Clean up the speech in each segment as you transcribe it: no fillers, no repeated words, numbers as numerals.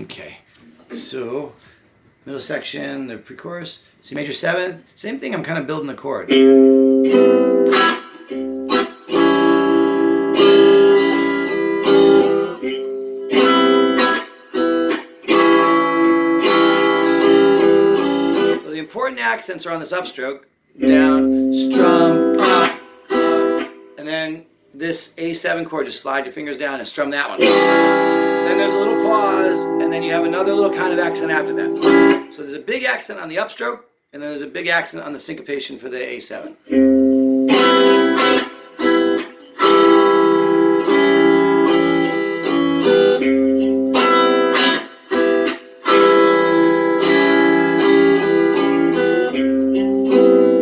Okay, so middle section, the pre-chorus, C major 7th, same thing, I'm kind of building the chord. So the important accents are on this upstroke, down, strum, up, and then this A7 chord, just slide your fingers down and strum that one. Then there's a little pause, and then you have another little kind of accent after that. So there's a big accent on the upstroke, and then there's a big accent on the syncopation for the A7.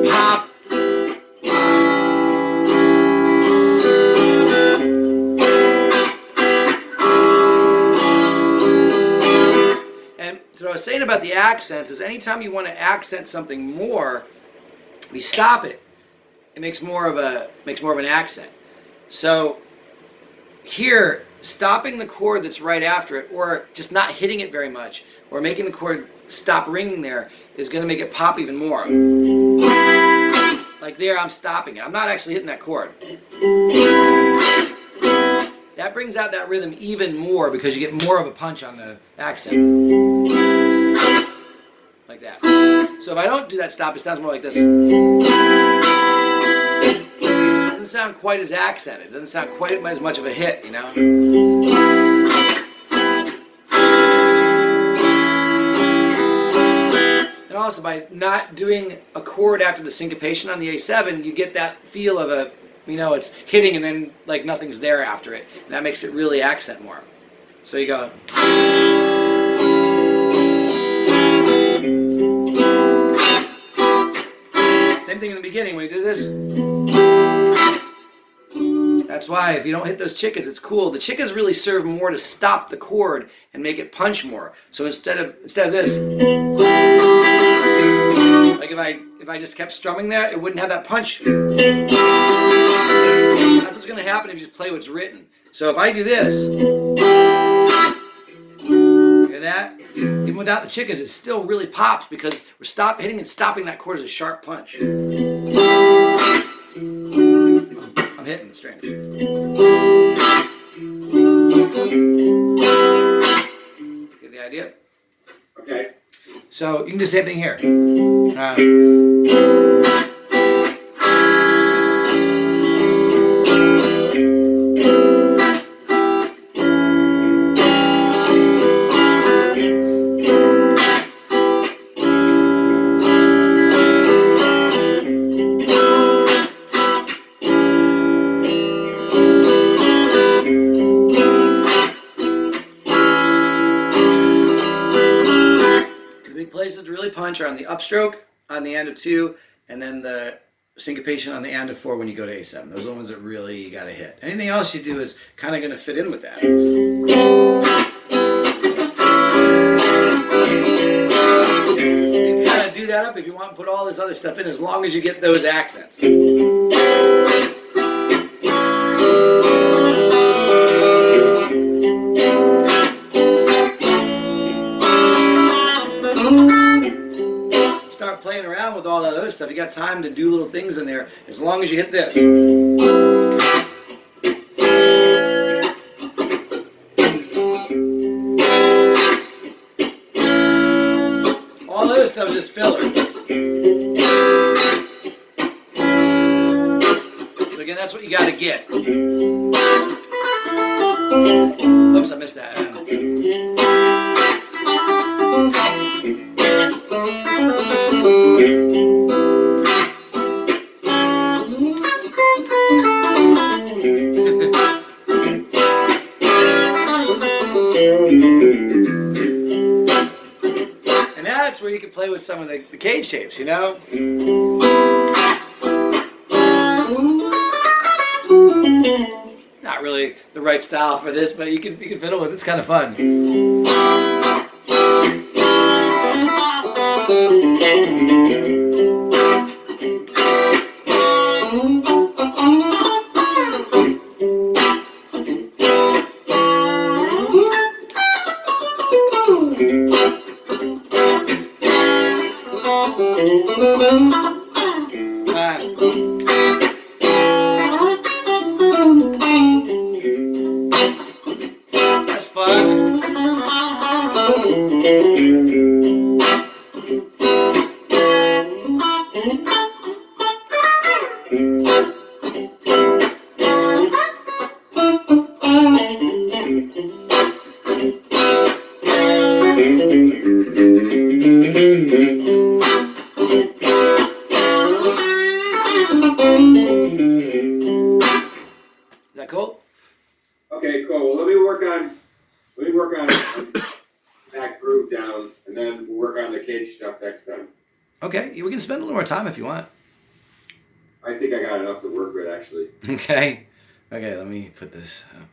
Pop. And so what I was saying about the accents is anytime you want to accent something more, you stop it. It makes more of an accent. So here, stopping the chord that's right after it, or just not hitting it very much, or making the chord stop ringing there, is going to make it pop even more. Like there, I'm stopping it. I'm not actually hitting that chord. That brings out that rhythm even more because you get more of a punch on the accent. Like that. So if I don't do that stop, it sounds more like this. It doesn't sound quite as accented. It doesn't sound quite as much of a hit, you know? And also by not doing a chord after the syncopation on the A7, you get that feel of a, you know, it's hitting and then like nothing's there after it. And that makes it really accent more. So you go. Same thing in the beginning when you do this. That's why if you don't hit those chickas, it's cool. The chickas really serve more to stop the chord and make it punch more. So instead of this, like if I just kept strumming that, it wouldn't have that punch. That's what's going to happen if you just play what's written. So if I do this, hear that? Even without the chickas, it still really pops because we're hitting and stopping that chord as a sharp punch. I'm hitting the strings. Get the idea? Okay. So you can do the same thing here. Places to really punch are on the upstroke, on the end of 2, and then the syncopation on the end of 4 when you go to A7. Those are the ones that really you got to hit. Anything else you do is kind of going to fit in with that. You kind of do that up if you want to put all this other stuff in, as long as you get those accents. Start playing around with all that other stuff. You got time to do little things in there as long as you hit this. All the other stuff is just filler. So again, that's what you got to get. Oops, I missed that. And that's where you can play with some of the cage shapes, you know? Not really the right style for this, but you can fiddle with it. It's kind of fun. that's fun. Is that cool? Okay, cool. Well, let me work on that groove down, and then we'll work on the cage stuff next time. Okay, we can spend a little more time if you want. I think I got enough to work with, actually. Okay. Okay, let me put this up.